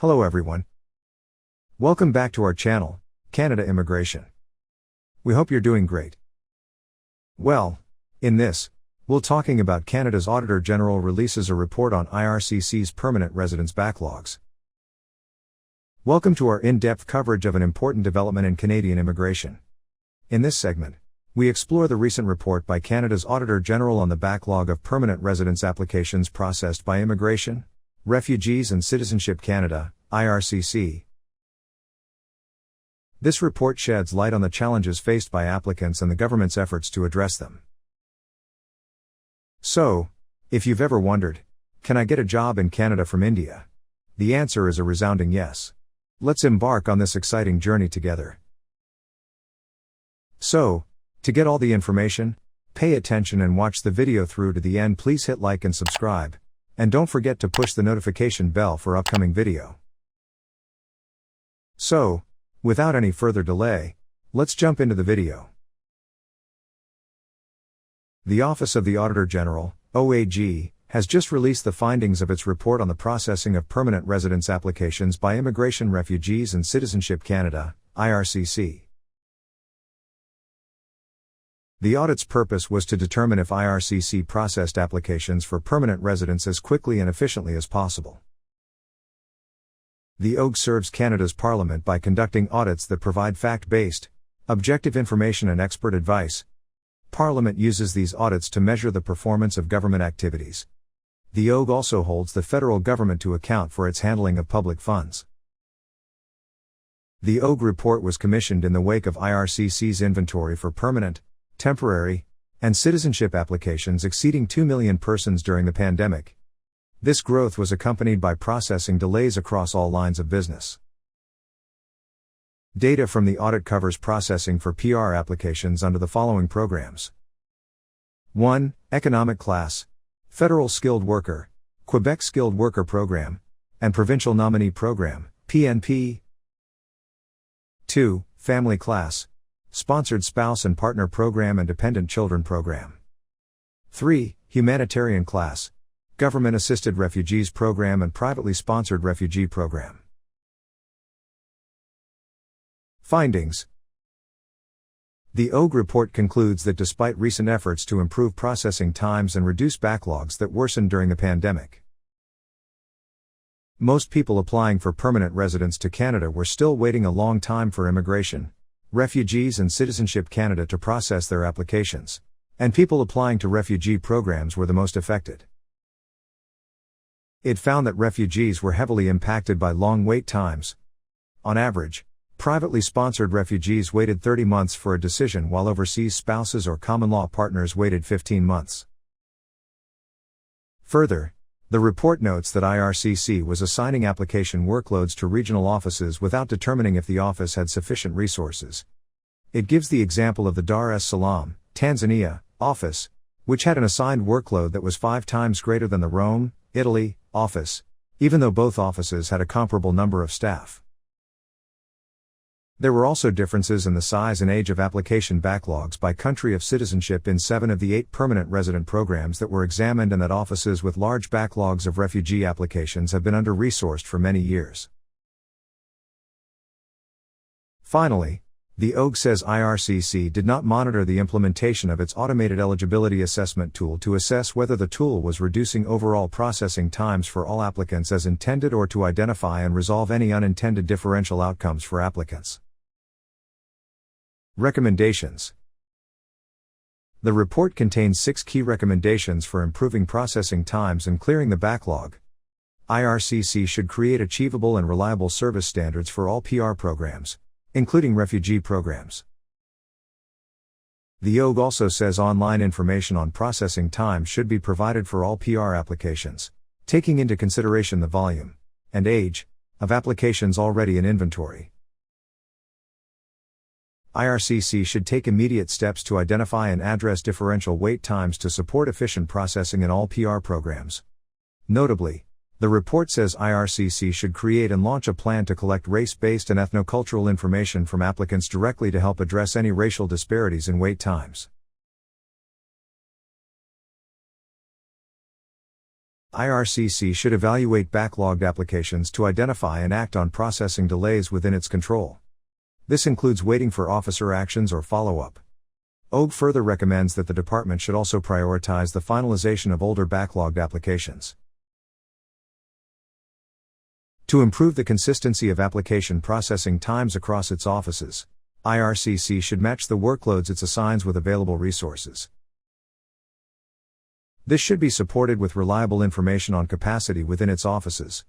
Hello everyone. Welcome back to our channel, Canada Immigration. We hope you're doing great. Well, in this, we'll talking about Canada's Auditor General releases a report on IRCC's permanent residence backlogs. Welcome to our in-depth coverage of an important development in Canadian immigration. In this segment, we explore the recent report by Canada's Auditor General on the backlog of permanent residence applications processed by Immigration, Refugees and Citizenship Canada, IRCC. This report sheds light on the challenges faced by applicants and the government's efforts to address them. So, if you've ever wondered, can I get a job in Canada from India? The answer is a resounding yes. Let's embark on this exciting journey together. So, to get all the information, pay attention and watch the video through to the end. Please hit like and subscribe. And don't forget to push the notification bell for upcoming video. So, without any further delay, let's jump into the video. The Office of the Auditor General, OAG, has just released the findings of its report on the processing of permanent residence applications by Immigration, Refugees and Citizenship Canada, IRCC. The audit's purpose was to determine if IRCC processed applications for permanent residence as quickly and efficiently as possible. The OAG serves Canada's Parliament by conducting audits that provide fact-based, objective information and expert advice. Parliament uses these audits to measure the performance of government activities. The OAG also holds the federal government to account for its handling of public funds. The OAG report was commissioned in the wake of IRCC's inventory for permanent, temporary, and citizenship applications exceeding 2 million persons during the pandemic. This growth was accompanied by processing delays across all lines of business. Data from the audit covers processing for PR applications under the following programs. 1. Economic Class, Federal Skilled Worker, Quebec Skilled Worker Program, and Provincial Nominee Program, PNP. 2. Family Class, Sponsored Spouse and Partner Program and Dependent Children Program. 3. Humanitarian Class, Government Assisted Refugees Program and Privately Sponsored Refugee Program. Findings. The OAG report concludes that despite recent efforts to improve processing times and reduce backlogs that worsened during the pandemic, most people applying for permanent residence to Canada were still waiting a long time for Immigration, Refugees and Citizenship Canada to process their applications, and people applying to refugee programs were the most affected. It found that refugees were heavily impacted by long wait times. On average, privately sponsored refugees waited 30 months for a decision while overseas spouses or common-law partners waited 15 months. Further, the report notes that IRCC was assigning application workloads to regional offices without determining if the office had sufficient resources. It gives the example of the Dar es Salaam, Tanzania, office, which had an assigned workload that was 5 times greater than the Rome, Italy, office, even though both offices had a comparable number of staff. There were also differences in the size and age of application backlogs by country of citizenship in 7 of the 8 permanent resident programs that were examined, and that offices with large backlogs of refugee applications have been under-resourced for many years. Finally, the OAG says IRCC did not monitor the implementation of its automated eligibility assessment tool to assess whether the tool was reducing overall processing times for all applicants as intended or to identify and resolve any unintended differential outcomes for applicants. Recommendations. The report contains 6 key recommendations for improving processing times and clearing the backlog. IRCC should create achievable and reliable service standards for all PR programs, including refugee programs. The OAG also says online information on processing time should be provided for all PR applications, taking into consideration the volume and age of applications already in inventory. IRCC should take immediate steps to identify and address differential wait times to support efficient processing in all PR programs. Notably, the report says IRCC should create and launch a plan to collect race-based and ethnocultural information from applicants directly to help address any racial disparities in wait times. IRCC should evaluate backlogged applications to identify and act on processing delays within its control. This includes waiting for officer actions or follow-up. OG further recommends that the department should also prioritize the finalization of older backlogged applications. To improve the consistency of application processing times across its offices, IRCC should match the workloads it assigns with available resources. This should be supported with reliable information on capacity within its offices.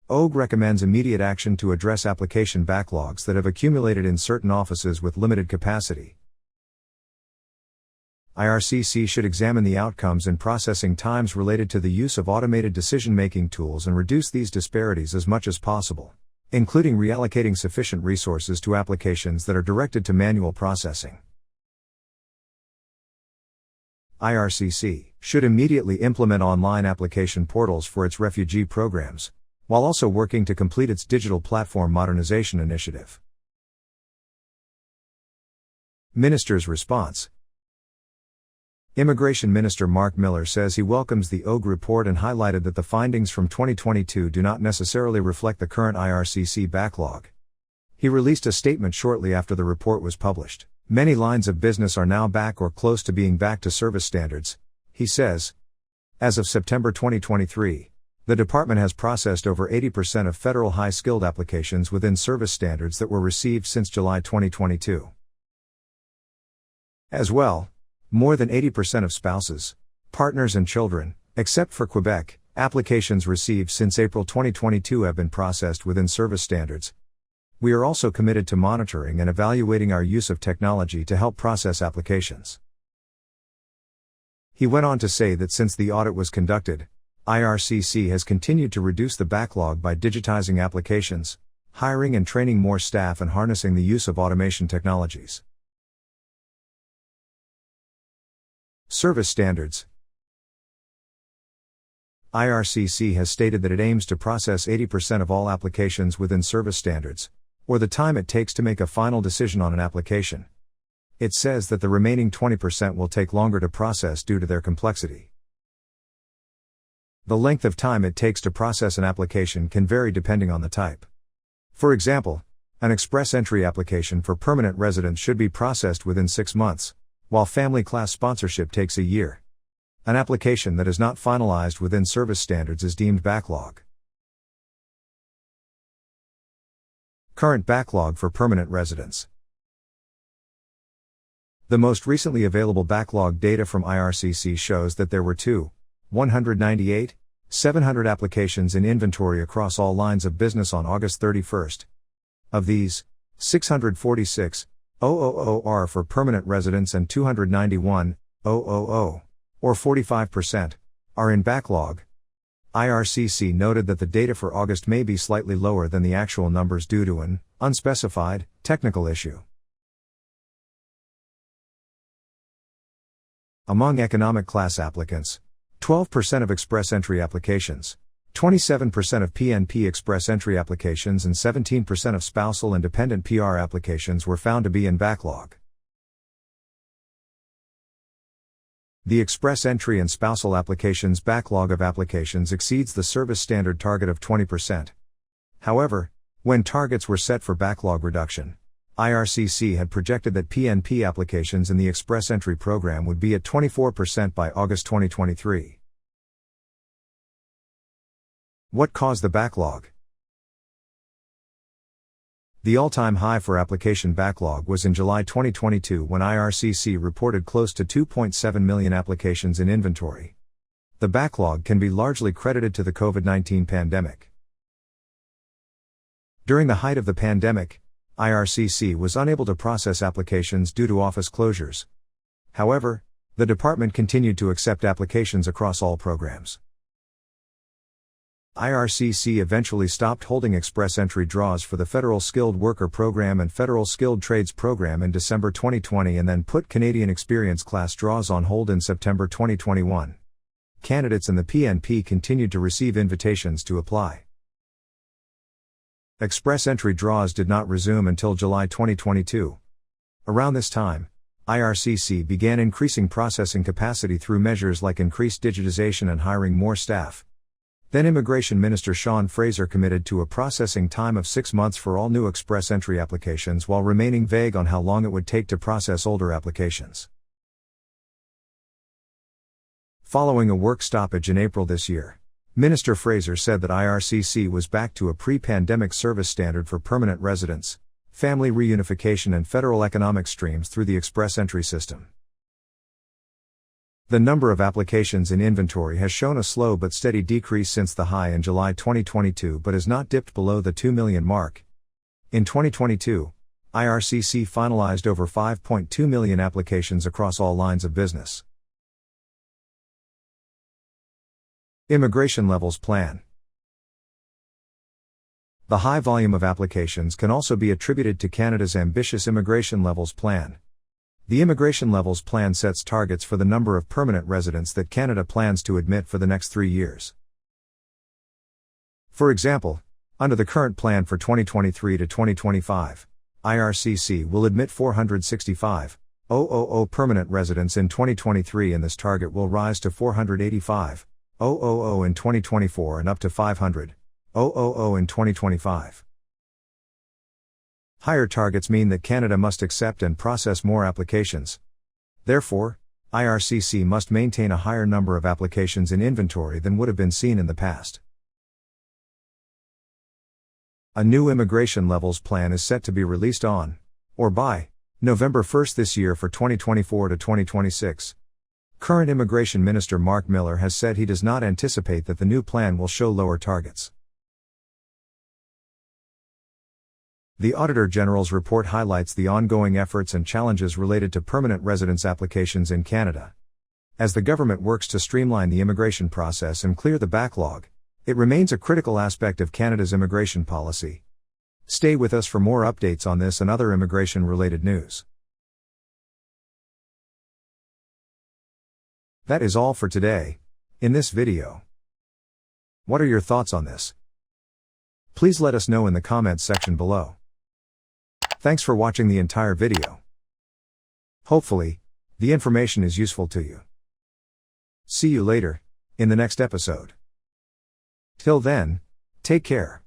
OG recommends immediate action to address application backlogs that have accumulated in certain offices with limited capacity. IRCC should examine the outcomes in processing times related to the use of automated decision-making tools and reduce these disparities as much as possible, including reallocating sufficient resources to applications that are directed to manual processing. IRCC should immediately implement online application portals for its refugee programs, while also working to complete its digital platform modernization initiative. Minister's response. Immigration Minister Mark Miller says he welcomes the OG report and highlighted that the findings from 2022 do not necessarily reflect the current IRCC backlog. He released a statement shortly after the report was published. Many lines of business are now back or close to being back to service standards, he says. As of September 2023, the department has processed over 80% of federal high-skilled applications within service standards that were received since July 2022. As well, more than 80% of spouses, partners and children, except for Quebec, applications received since April 2022 have been processed within service standards. We are also committed to monitoring and evaluating our use of technology to help process applications. He went on to say that since the audit was conducted, IRCC has continued to reduce the backlog by digitizing applications, hiring and training more staff, and harnessing the use of automation technologies. Service standards. IRCC has stated that it aims to process 80% of all applications within service standards, or the time it takes to make a final decision on an application. It says that the remaining 20% will take longer to process due to their complexity. The length of time it takes to process an application can vary depending on the type. For example, an express entry application for permanent residents should be processed within 6 months, while family class sponsorship takes a year. An application that is not finalized within service standards is deemed backlog. Current backlog for permanent residents. The most recently available backlog data from IRCC shows that there were 198,700 applications in inventory across all lines of business on August 31st. Of these, 646,000 are for permanent residents and 291,000, or 45%, are in backlog. IRCC noted that the data for August may be slightly lower than the actual numbers due to an unspecified technical issue. Among economic class applicants, 12% of express entry applications, 27% of PNP express entry applications and 17% of spousal and dependent PR applications were found to be in backlog. The express entry and spousal applications backlog of applications exceeds the service standard target of 20%. However, when targets were set for backlog reduction, IRCC had projected that PNP applications in the express entry program would be at 24% by August 2023. What caused the backlog? The all-time high for application backlog was in July 2022 when IRCC reported close to 2.7 million applications in inventory. The backlog can be largely credited to the COVID-19 pandemic. During the height of the pandemic, IRCC was unable to process applications due to office closures. However, the department continued to accept applications across all programs. IRCC eventually stopped holding express entry draws for the Federal Skilled Worker Program and Federal Skilled Trades Program in December 2020 and then put Canadian Experience class draws on hold in September 2021. Candidates in the PNP continued to receive invitations to apply. Express entry draws did not resume until July 2022. Around this time, IRCC began increasing processing capacity through measures like increased digitization and hiring more staff. Then Immigration Minister Sean Fraser committed to a processing time of 6 months for all new express entry applications while remaining vague on how long it would take to process older applications. Following a work stoppage in April this year, Minister Fraser said that IRCC was back to a pre-pandemic service standard for permanent residents, family reunification and federal economic streams through the express entry system. The number of applications in inventory has shown a slow but steady decrease since the high in July 2022 but has not dipped below the 2 million mark. In 2022, IRCC finalized over 5.2 million applications across all lines of business. Immigration Levels Plan. The high volume of applications can also be attributed to Canada's ambitious Immigration Levels Plan. The Immigration Levels Plan sets targets for the number of permanent residents that Canada plans to admit for the next 3 years. For example, under the current plan for 2023 to 2025, IRCC will admit 465,000 permanent residents in 2023, and this target will rise to 485,000 in 2024 and up to 500,000 in 2025. Higher targets mean that Canada must accept and process more applications. Therefore, IRCC must maintain a higher number of applications in inventory than would have been seen in the past. A new Immigration Levels Plan is set to be released on, or by, November 1 this year for 2024 to 2026. Current Immigration Minister Mark Miller has said he does not anticipate that the new plan will show lower targets. The Auditor General's report highlights the ongoing efforts and challenges related to permanent residence applications in Canada. As the government works to streamline the immigration process and clear the backlog, it remains a critical aspect of Canada's immigration policy. Stay with us for more updates on this and other immigration-related news. That is all for today, in this video. What are your thoughts on this? Please let us know in the comments section below. Thanks for watching the entire video. Hopefully, the information is useful to you. See you later, in the next episode. Till then, take care.